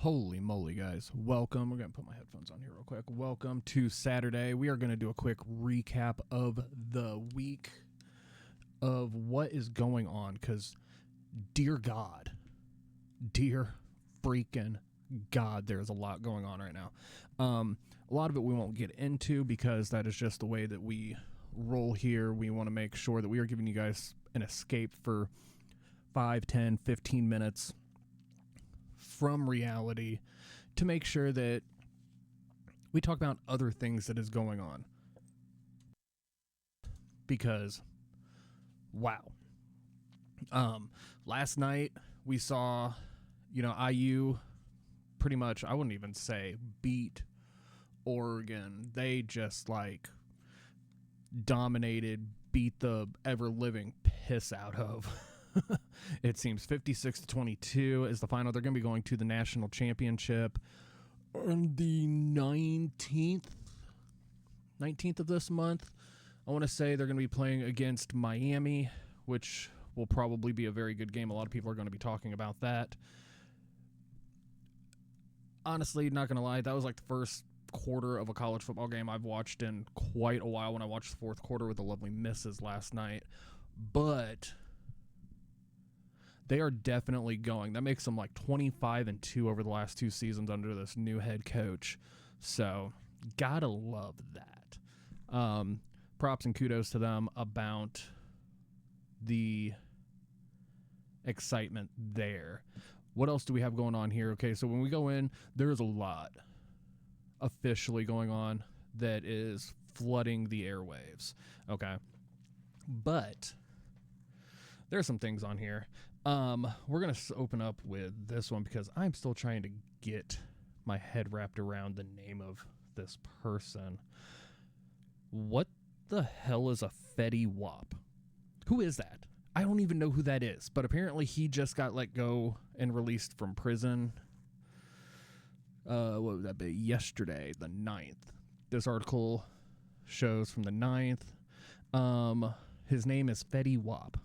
Holy moly, guys. Welcome. We're going to put my headphones on here real quick. Welcome to Saturday. We are going to do a quick recap of the week of what is going on because, dear God, dear freaking God, there's a lot going on right now. A lot of it we won't get into because that is just the way that we roll here. We want to make sure that we are giving you guys an escape for 5, 10, 15 minutes from reality to make sure that we talk about other things that is going on. Because, wow. Last night we saw, IU pretty much, I wouldn't even say beat Oregon. They just dominated, beat the ever-living piss out of. It seems 56-22 is the final. They're going to be going to the national championship on the 19th of this month. I want to say they're going to be playing against Miami, which will probably be a very good game. A lot of people are going to be talking about that. Honestly, not going to lie, that was the first quarter of a college football game I've watched in quite a while when I watched the fourth quarter with the lovely misses last night. But they are definitely going. That makes them 25-2 over the last two seasons under this new head coach. So, gotta love that. Props and kudos to them about the excitement there. What else do we have going on here? Okay, so when we go in, there's a lot officially going on that is flooding the airwaves. Okay. But there are some things on here. We're going to open up with this one because I'm still trying to get my head wrapped around the name of this person. What the hell is a Fetty Wap? Who is that? I don't even know who that is, but apparently he just got let go and released from prison. What would that be? Yesterday, the 9th. This article shows from the 9th. His name is Fetty Wap.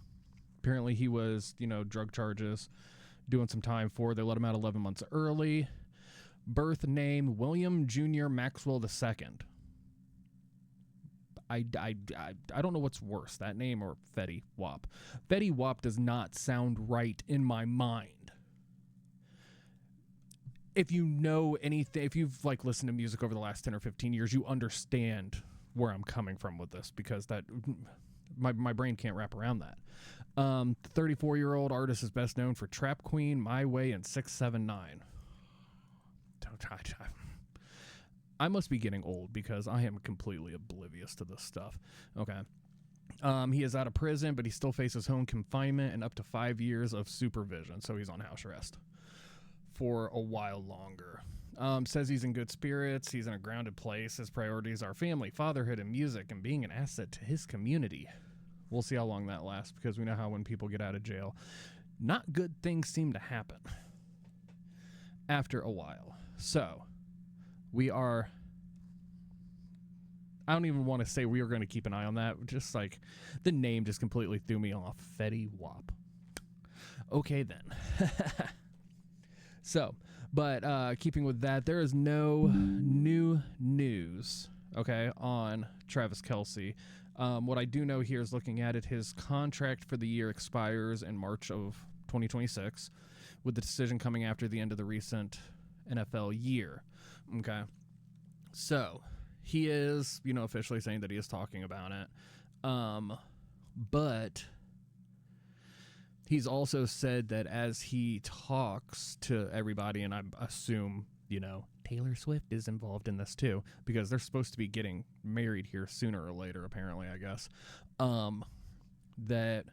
Apparently he was, drug charges, doing some time for. They let him out 11 months early. Birth name, William Jr. Maxwell II. I don't know what's worse, that name or Fetty Wap. Fetty Wap does not sound right in my mind. If you know anything, if you've listened to music over the last 10 or 15 years, you understand where I'm coming from with this because that my brain can't wrap around that. 34-year-old artist is best known for Trap Queen, My Way, and 679. I must be getting old because I am completely oblivious to this stuff. Okay. He is out of prison, but he still faces home confinement and up to 5 years of supervision, so he's on house arrest for a while longer. Says he's in good spirits. He's in a grounded place. His priorities are family, fatherhood, and music, and being an asset to his community. We'll see how long that lasts because we know how when people get out of jail, not good things seem to happen after a while. So, I don't even want to say we are going to keep an eye on that. Just the name just completely threw me off. Fetty Wap. Okay, then. So, but keeping with that, there is no new news, on Travis Kelce. What I do know here is looking at it, his contract for the year expires in March of 2026, with the decision coming after the end of the recent NFL year. Okay. So, he is, officially saying that he is talking about it. But he's also said that as he talks to everybody, and I assume, Taylor Swift is involved in this too, because they're supposed to be getting married here sooner or later, apparently, I guess, that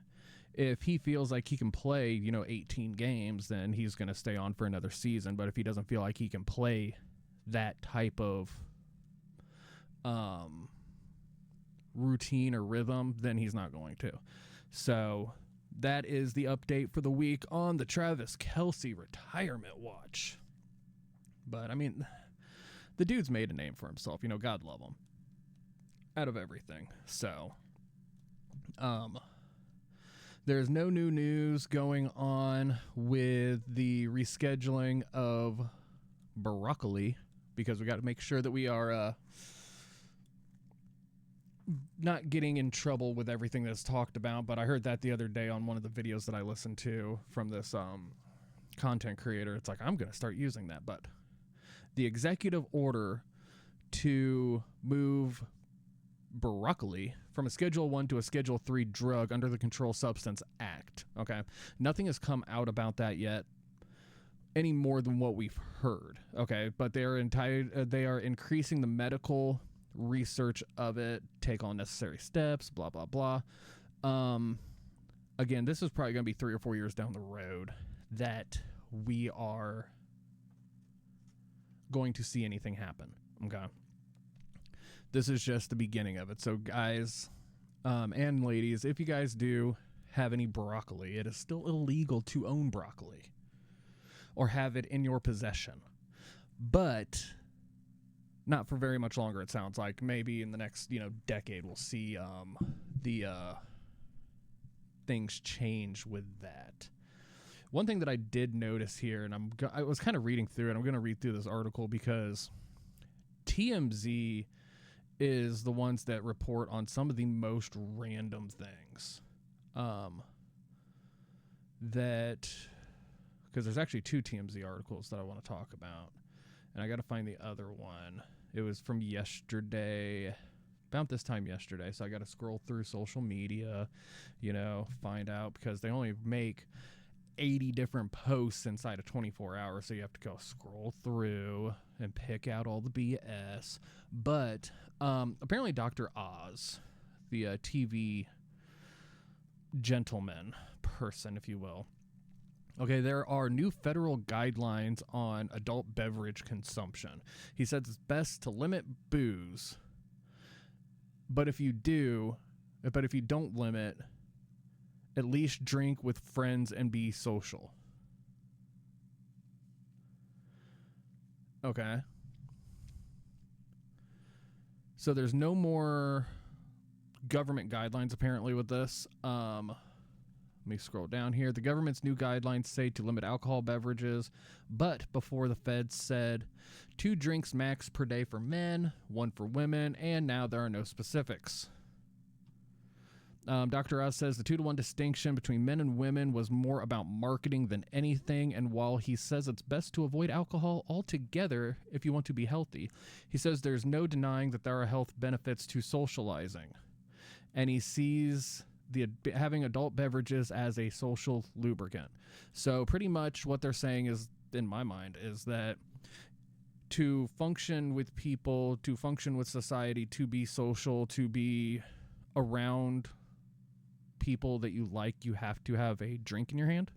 if he feels like he can play, 18 games, then he's going to stay on for another season. But if he doesn't feel like he can play that type of routine or rhythm, then he's not going to. So that is the update for the week on the Travis Kelce retirement watch. But, the dude's made a name for himself. God love him. Out of everything. So, there's no new news going on with the rescheduling of broccoli, because we got to make sure that we are not getting in trouble with everything that's talked about. But I heard that the other day on one of the videos that I listened to from this content creator. It's like, I'm going to start using that. But the executive order to move broccoli from a Schedule 1 to a Schedule 3 drug under the Controlled Substance Act. Okay. Nothing has come out about that yet, any more than what we've heard. Okay. But they are increasing the medical research of it, take all necessary steps, blah, blah, blah. Again, this is probably going to be 3 or 4 years down the road that we are going to see anything happen. Okay. This is just the beginning of it. So guys, and ladies, if you guys do have any broccoli, it is still illegal to own broccoli or have it in your possession, but not for very much longer. It sounds like maybe in the next, decade, we'll see, the, things change with that. One thing that I did notice here, and I was kind of reading through it. I'm going to read through this article because TMZ is the ones that report on some of the most random things. Because there's actually 2 TMZ articles that I want to talk about, and I got to find the other one. It was from yesterday, about this time yesterday, so I got to scroll through social media, find out, because they only make 80 different posts inside of 24 hours, so you have to go scroll through and pick out all the BS. But apparently Dr. Oz, the TV gentleman person, if you will, okay, there are new federal guidelines on adult beverage consumption. He says it's best to limit booze, but if you don't limit, at least drink with friends and be social. Okay. So there's no more government guidelines apparently with this. Let me scroll down here. The government's new guidelines say to limit alcohol beverages, but before the feds said 2 drinks max per day for men, 1 for women, and now there are no specifics. Dr. Oz says the 2-to-1 distinction between men and women was more about marketing than anything, and while he says it's best to avoid alcohol altogether if you want to be healthy, he says there's no denying that there are health benefits to socializing, and he sees having adult beverages as a social lubricant. So pretty much what they're saying is, in my mind, is that to function with people, to function with society, to be social, to be around people that you like, you have to have a drink in your hand.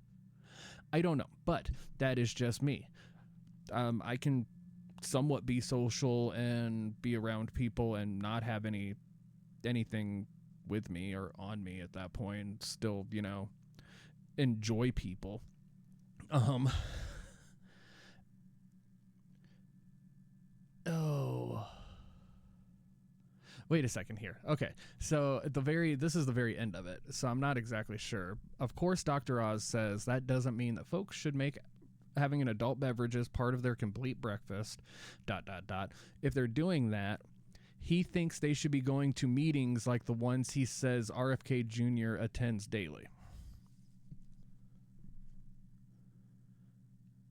I don't know, but that is just me. I can somewhat be social and be around people and not have anything with me or on me at that point, and still, enjoy people. Wait a second here. Okay, so this is the very end of it, so I'm not exactly sure. Of course, Dr. Oz says that doesn't mean that folks should make having an adult beverage as part of their complete breakfast, ... If they're doing that, he thinks they should be going to meetings like the ones he says RFK Jr. attends daily.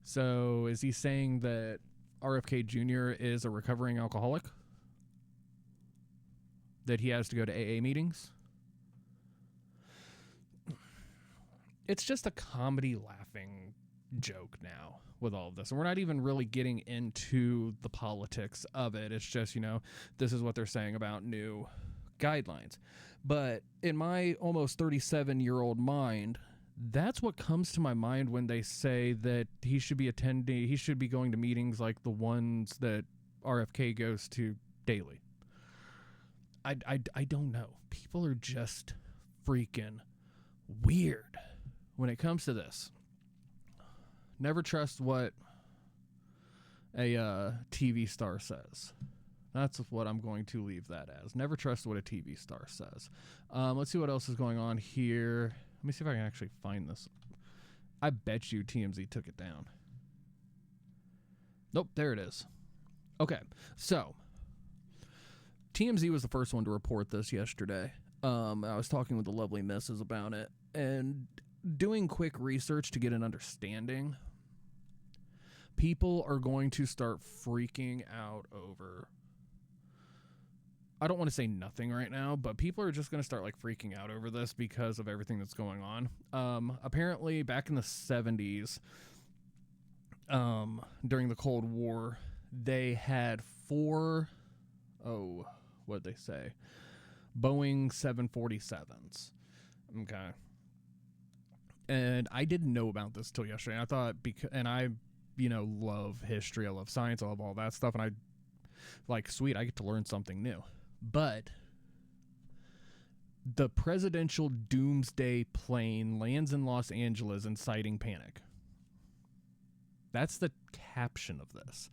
So is he saying that RFK Jr. is a recovering alcoholic? That he has to go to AA meetings? It's just a comedy laughing joke now with all of this. And we're not even really getting into the politics of it. It's just, this is what they're saying about new guidelines. But in my almost 37-year-old mind, that's what comes to my mind when they say that he should be going to meetings like the ones that RFK goes to daily. I don't know. People are just freaking weird when it comes to this. Never trust what a TV star says. That's what I'm going to leave that as. Never trust what a TV star says. Let's see what else is going on here. Let me see if I can actually find this. I bet you TMZ took it down. Nope, there it is. Okay, so TMZ was the first one to report this yesterday. I was talking with the lovely missus about it and doing quick research to get an understanding. People are going to start freaking out over, I don't want to say nothing right now, but people are just going to start like freaking out over this because of everything that's going on. Apparently back in the 70s, during the Cold War, they had what'd they say? Boeing 747s. Okay. And I didn't know about this till yesterday. I thought, and I, love history, I love science, I love all that stuff, and I, like, sweet, I get to learn something new. But the presidential doomsday plane lands in Los Angeles, inciting panic. That's the caption of this.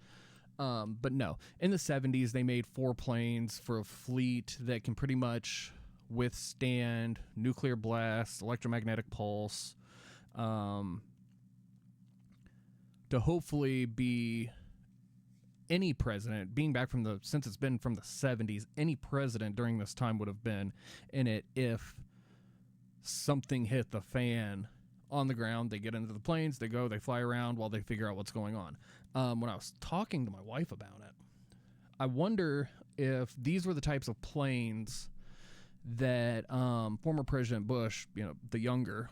But no, in the 70s, they made 4 planes for a fleet that can pretty much withstand nuclear blast, electromagnetic pulse, to hopefully be any president, being back since it's been from the 70s, any president during this time would have been in it if something hit the fan on the ground. They get into the planes, they go, they fly around while they figure out what's going on. When I was talking to my wife about it, I wonder if these were the types of planes that former President Bush, the younger,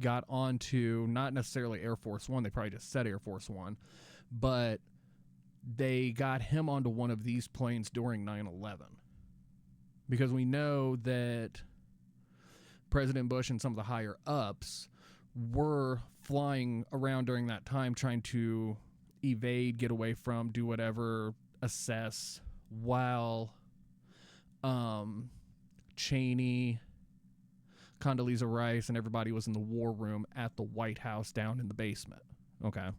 got onto, not necessarily Air Force One, they probably just said Air Force One, but they got him onto one of these planes during 9/11. Because we know that President Bush and some of the higher ups were flying around during that time trying to evade, get away from, do whatever, assess, while Cheney, Condoleezza Rice, and everybody was in the war room at the White House down in the basement. Okay.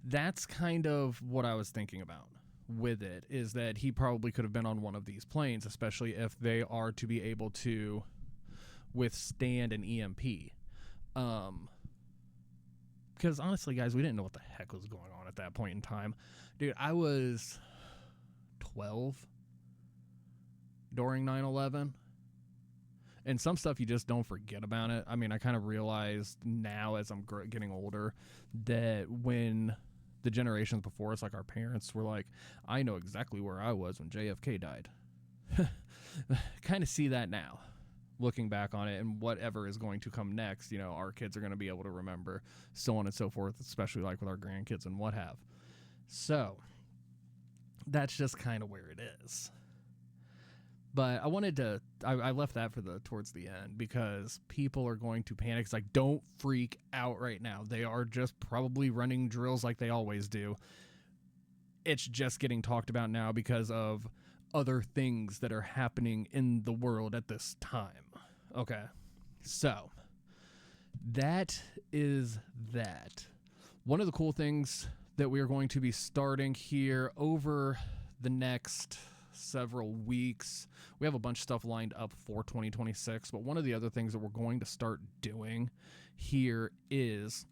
That's kind of what I was thinking about with it, is that he probably could have been on one of these planes, especially if they are to be able to withstand an EMP. Because honestly, guys, we didn't know what the heck was going on at that point in time. Dude, I was 12 during 9/11. And some stuff you just don't forget about it. I mean, I kind of realized now as I'm getting older that when the generations before us, like our parents, were like, I know exactly where I was when JFK died. Kind of see that now, looking back on it, and whatever is going to come next, our kids are going to be able to remember, so on and so forth, especially like with our grandkids and what have. So that's just kind of where it is. But I wanted to, I left that for towards the end, because people are going to panic. It's like, don't freak out right now. They are just probably running drills like they always do. It's just getting talked about now because of other things that are happening in the world at this time. Okay, so that is that. One of the cool things that we are going to be starting here over the next several weeks, we have a bunch of stuff lined up for 2026, but one of the other things that we're going to start doing here is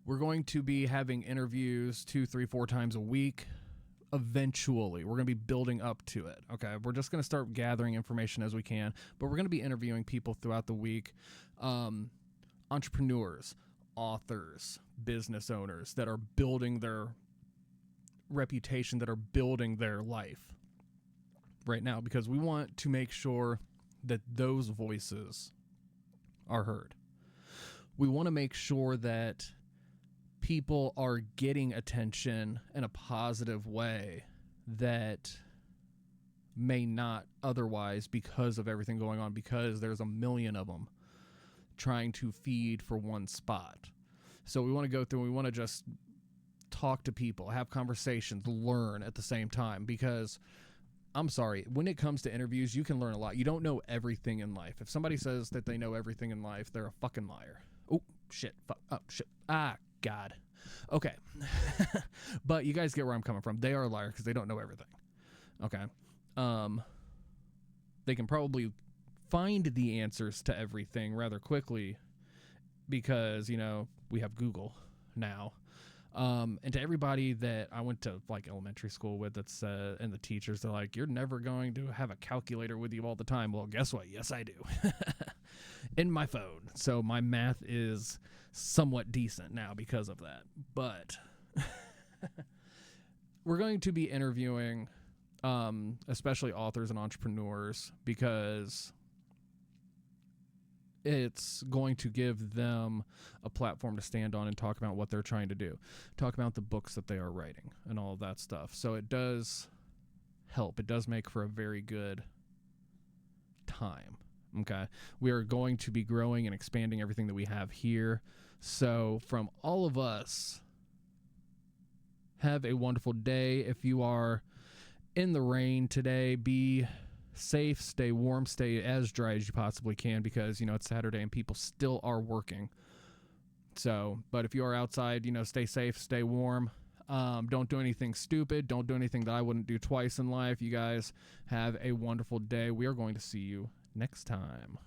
we're going to be having interviews 2, 3, 4 times a week. Eventually, we're going to be building up to it. Okay, we're just going to start gathering information as we can, but we're going to be interviewing people throughout the week, entrepreneurs, authors, business owners that are building their reputation, that are building their life right now, because we want to make sure that those voices are heard. We want to make sure that people are getting attention in a positive way that may not otherwise, because of everything going on, because there's a million of them trying to feed for one spot. So we want to go through, we want to just talk to people, have conversations, learn at the same time, because I'm sorry, when it comes to interviews, you can learn a lot. You don't know everything in life. If somebody says that they know everything in life, they're a fucking liar. Oh, shit. Oh, shit. Ah, God. Okay. But you guys get where I'm coming from. They are a liar because they don't know everything. Okay. They can probably find the answers to everything rather quickly because, we have Google now. And to everybody that I went to like elementary school with, that's and the teachers, they're like, you're never going to have a calculator with you all the time. Well, guess what? Yes, I do. In my phone. So my math is somewhat decent now because of that. But we're going to be interviewing especially authors and entrepreneurs, because it's going to give them a platform to stand on and talk about what they're trying to do, talk about the books that they are writing and all of that stuff. So it does help. It does make for a very good time. Okay. We are going to be growing and expanding everything that we have here. So from all of us, have a wonderful day. If you are in the rain today, be safe, stay warm, stay as dry as you possibly can, because, you know, it's Saturday and people still are working. So, but if you are outside, you know, stay safe, stay warm. Don't do anything stupid. Don't do anything that I wouldn't do twice in life. You guys have a wonderful day. We are going to see you next time.